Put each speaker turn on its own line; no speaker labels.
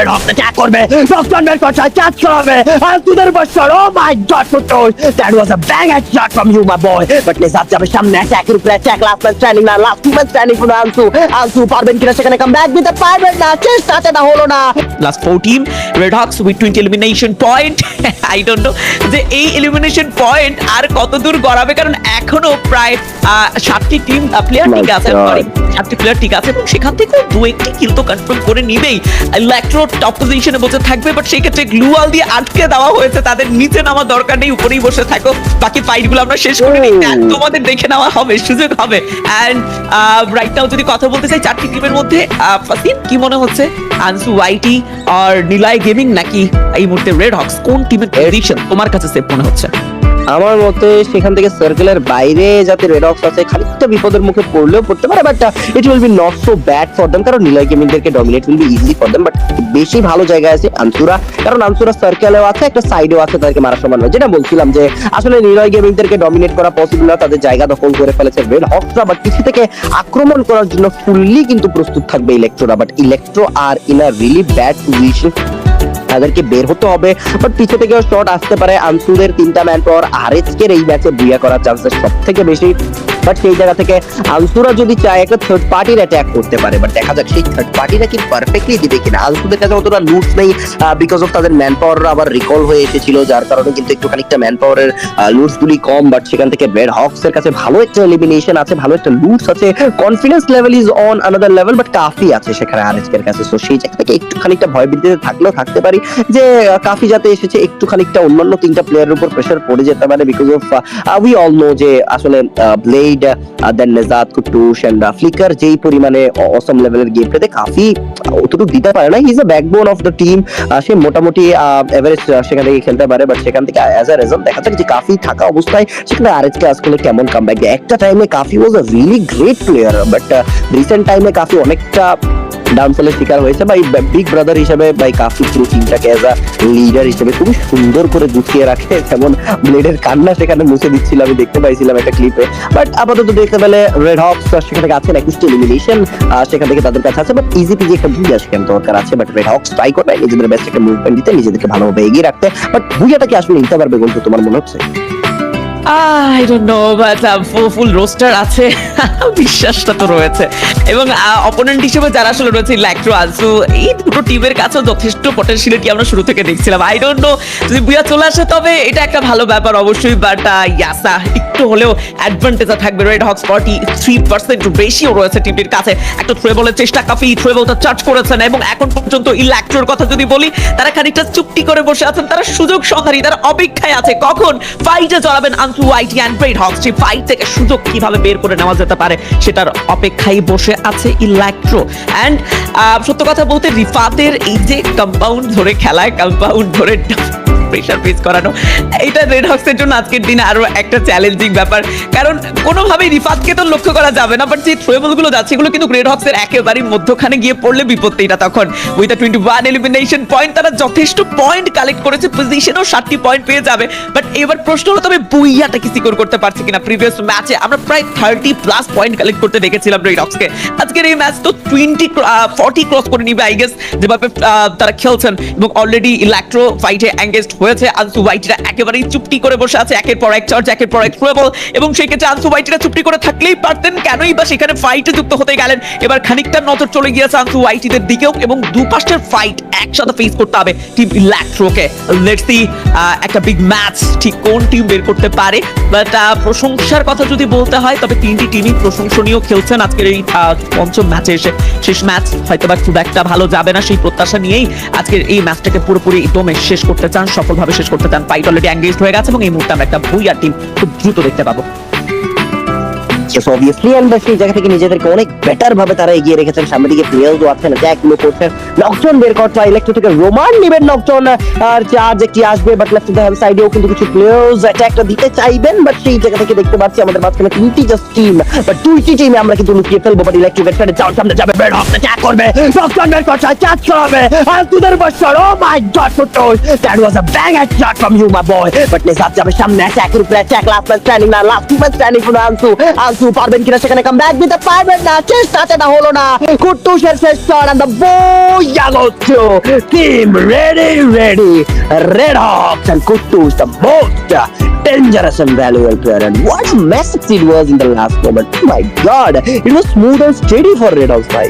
Red হক attack করবে, নকশন বের করছে, চার্জ করাবে আনসুদের বছর। ও মাই গড ফুটুস, that was a bang shot from you my boy. But নেজাত যাবে সামনে, অ্যাটাকের উপরে অ্যাটাক, লাস্ট ম্যান স্ট্যান্ডিং না, last two man standing for আনসু পারবেন কিনা সেখানে কাম ব্যাক দিতে পারবেন না, চেষ্টাতে না হলো না।
Last 14 red Hawks with 20 elimination point. I don't know যে এই এলিমিনেশন পয়েন্ট আর কত দূর গড়াবে, কারণ এখনো প্রায় 7টি টিম প্লেয়ার ঠিক আছে, 7টি প্লেয়ার ঠিক আছে, এবং সেখান থেকে দু একটি কিল তো কনফার্ম করে নিবেই। ইলেকট্রো টপ পজিশনে বসে থাকবে, বাট সেই ক্ষেত্রে গ্লুয়াল দিয়ে আটকে দেওয়া হয়েছে, তাদের নিচে নামার দরকার নেই, উপরেই বসে থাকো, বাকি ফাইটগুলো আমরা শেষ করে নিই, তোমাদের দেখে নেওয়া হবে, সুযোগ হবে। এন্ড রাইট নাও যদি কথা বলতে চাই 4টি টিমের মধ্যে, ফাসিন কি মনে হচ্ছে, আনসু ওয়াইটি আর নিলয় গেমিং নাকি এই মুহূর্তে রেড হকস, কোন টিমের পজিশন তোমার কাছে সেফ মনে হচ্ছে?
আমার মতে সেখান থেকে সার্কেলের বাইরে যাতে রেড হকস আছে খানিকটা বিপদের মুখে পড়লেও পড়তে পারে, but it will be not so bad for them, কারণ নিলয় গেমিংদেরকে dominate will be easy for them. But বেশি ভালো জায়গায় আছে আনসুরা, কারণ আনসুরা সার্কেলেও আছে, একটা সাইডেও আছে, তাদেরকে মারা সমান নয়। যেটা বলছিলাম যে আসলে নিলয় গেমিংদেরকে ডমিনেট করা পসিবল না, তাদের জায়গা দখল করে ফেলেছে রেড হকসরা, বাট কিছু থেকে আক্রমণ করার জন্য ফুললি কিন্তু প্রস্তুত থাকবে ইলেকট্রোরা। But Electro are in a really bad position, তাদেরকে বের হতে হবে, বাট পিছে থেকেও শট আসতে পারে। আনসুদের 3টা ম্যান পাওয়ার আরএচকে এই ম্যাচে বুইয়া করার চান্সেস সব থেকে বেশি, বাট সেই জায়গা থেকে আনসুরা যদি চায় একটা থার্ড পার্টির অ্যাটাক করতে পারে, বাট দেখা যাক সেই থার্ড পার্টিটা কি পারফেক্টলি দিবে কিনা। আনসুদের কাছে অতটা লুটস নেই, বিকজ অফ তাদের ম্যান পাওয়ার আবার রিকল হয়ে এসেছিল, যার কারণে কিন্তু একটু খানিকটা ম্যান পাওয়ারের লুটস গুলি কম, বাট সেখান থেকে রেড হকস এর কাছে ভালো একটা এলিমিনেশন আছে, ভালো একটা লুটস আছে, confidence level is on another level, but কাফি আছে সেখানে আরএচকে এর কাছে। সো সেই জায়গা থেকে একটু খানিকটা ভয় ভীতিতে থাকলেও থাকতে পারি যে কাফি যাতে এসেছে, একটু খানিকটা অন্যান্য 3টা প্লেয়ারের উপর প্রেসার পড়ে যেতে পারে, because of we all know যে আসলে ব্লেড, দেন নেজাত, কুটুস এন্ড ফ্লিকার যেই পরিমাণে অসম লেভেলের গেম প্লেতে কাফি অতটুকু দিতে পারে না। He is a backbone of the team, সে মোটামুটি এভারেজ সেখান থেকে খেলতে পারে, বাট সেখান থেকে অ্যাজ আ রেজাল্ট দেখা যাক যে কাফি থাকা অবস্থায় সেখানে আরএচকে আসলে কেমন কামব্যাক দেয়। একটা টাইমে কাফি was a really great player, but recent টাইমে কাফি অনেকটা ডাউনফলের শিকার হয়েছে। বাই বিগ ব্রাদার হিসেবে বাই কাফি পুরো টিমটাকে এজ আ লিডার হিসেবে খুবই সুন্দর করে গুছিয়ে রাখে, যেমন ব্লেডের কান্না সেখানে মুছে দিচ্ছিল, আমি দেখতে পাইছিলাম একটা ক্লিপে। বাট আপাতত দেখতে পেলে রেড হকস সেখান থেকে আছে নেক্সট এলিমিনেশন, সেখান থেকে তাদের কাছে আছে, বাট ইজি পিজি একটা বুইয়া সেখানে দরকার আছে। বাট রেড হকস ট্রাই করবে নিজেদের বেস্ট একটা মুভমেন্ট দিতে, নিজেদেরকে ভালোভাবে এগিয়ে রাখতে, বাট বুইয়াটাকে আসলে নিতে পারবে বলতে তোমার মনে হচ্ছে?
I don't know, but full roster আছে, বিশ্বাসটা তো রয়েছে, এবং অপোনেন্ট হিসেবে যারা আসলে রয়েছে ইলেকট্রো, আনসু, এই দুটো টিমের কাছে যথেষ্ট পটেনশিয়ালিটি আমরা শুরু থেকে দেখছিলাম। আই ডোন্ট নো যদি বুয়া চলে আসে তবে এটা একটা ভালো ব্যাপার অবশ্যই, বাট ইয়াসা একটু হলেও অ্যাডভান্টেজে থাকবে। রেড হকস 43% রেশিও রয়েছে টিমটির কাছে। একটা ট্রেবলের চেষ্টা, কাফি ট্রেবলটা চার্জ করেছেন, এবং এখন পর্যন্ত ইলেকট্রোর কথা যদি বলি, তারা খানিকটা চুপটি করে বসে আছেন, তারা সুযোগ সংহারী, তারা অপেক্ষায় আছে কখন ফাইটে জড়াবেন আনসু ওয়াইটি এন্ড রেড হকস, সেই ফাইট থেকে সুযোগ কিভাবে বের করে নেওয়া যেতে পারে সেটার অপেক্ষায় বসে আছে ইলেকট্রো। এন্ড সত্য কথা বলতে রিফাতের এই যে কম্পাউন্ড ধরে খেলায়, কম্পাউন্ড ধরে প্রেসার ফেস করানো, এটা রেড হকস এর জন্য আজকের দিনে আরো একটা চ্যালেঞ্জিং ব্যাপার, কারণ কোনোভাবেই রিফাতকে তো লক্ষ্য করা যাবে না, বাট যে থ্রোবল গুলো যাচ্ছে এগুলো কিন্তু রেড হকস এর একেবারেই মধ্যখানে গিয়ে পড়লে বিপত্তিটা তখন। উইথ 21 এলিমিনেশন পয়েন্ট তারা যথেষ্ট পয়েন্ট কালেক্ট করেছে, পজিশনেও 7টি পয়েন্ট পেয়ে যাবে, বাট এবার প্রশ্ন হলো তবে বুইয়াটা কি সিকিউর করতে পারছে কিনা। প্রিভিয়াস ম্যাচে আমরা প্রায় 30+ পয়েন্ট কালেক্ট করতে দেখেছিলাম রেড হকসকে, আজকের এই ম্যাচ তো 40 ক্রস করে নিবে আই গেস, যেভাবে তারা খেলছেন, এবং অলরেডি ইলেকট্রো ফাইটে এঙ্গেজড হয়েছে। আনসু ওয়াইটিরা একেবারেই চুপটি করে বসে আছে, একের পর এক চার্জ, একের পর এক ট্রেবল, এবং সেই ক্ষেত্রে আনসু ওয়াইটিরা চুপটি করে থাকলেই পারতেন, কেনই বা সেখানে ফাইটে যুক্ত হতে গেলেন। এবার খানিকটা নজর চলে গিয়েছে আনসু ওয়াইটিদের দিকেও, এবং দুপাশের ফাইট একসাথে ফেস করতে হবে টিম ইলেকট্রোকে। লেটস সি একটা বিগ ম্যাচ ঠিক কোন টিম বের করতে পারে, বাট প্রশংসার কথা যদি বলতে হয় তবে 3টি টিমই প্রশংসনীয় খেলছেন আজকের এই পঞ্চম ম্যাচে এসে। শেষ ম্যাচ হয়তোবা খুব একটা ভালো যাবে না, সেই প্রত্যাশা নিয়েই আজকের এই ম্যাচটাকে পুরোপুরি দমে শেষ করতে চান, সফলভাবে শেষ করতে চান। ফাইট অলরেডি এঙ্গেজড হয়ে গেছে, এবং এই মুহূর্তে আমরা একটা বুইয়া টিম খুব দ্রুত দেখতে পাবো।
অবভিয়াসলি আমরা সেই জায়গা থেকে নিজেদেরকে অনেক বেটার ভাবে তারা এগিয়ে রেখেছেন, সামনের দিকে প্লেয়ারও আছেন, অ্যাটাক গুলো করছেন, নকজন বের করছে, ইলেকট্রো থেকে রোমান নেবেন নকজন, আর চার্জ একটি আসবে, বাট লেফট হ্যান্ড সাইডেও কিন্তু কিছু প্লেয়ার্স অ্যাটাকটা দিতে চাইবেন, বাট সেই জায়গা থেকে দেখতে পাচ্ছি আমাদের মাঝখানে 3টি জাস্ট টিম, বাট 2টি টিমে আমরা কিন্তু লুকিয়ে ফেলবো, বাট ইলেকট্রো গেটে যাওয়ার সামনে যাবে, রেড হকস অ্যাটাক করবে, নকজন বের করছে, চার্জ করাবে আনসুদের বছর। ও মাই গড ফুটুস, that was a bang shot from you my boy, but নেজাত যাবে সামনে, অ্যাটাকের উপরে অ্যাটাক, লাস্ট ম্যান স্ট্যান্ডিং না, last two man standing for আনসু
আনসু পারবেন কিনা সেখানে কাম ব্যাক দিতে পারবেন না, চেষ্টাটা হলো না। কুট্টুসের শেষ shot and the booyah goes to team ready. Red Hawks and Kuttus the most dangerous and valuable player, and what a message it was in the last moment. Oh my god, it was smooth and steady for Red Hawks, bhai.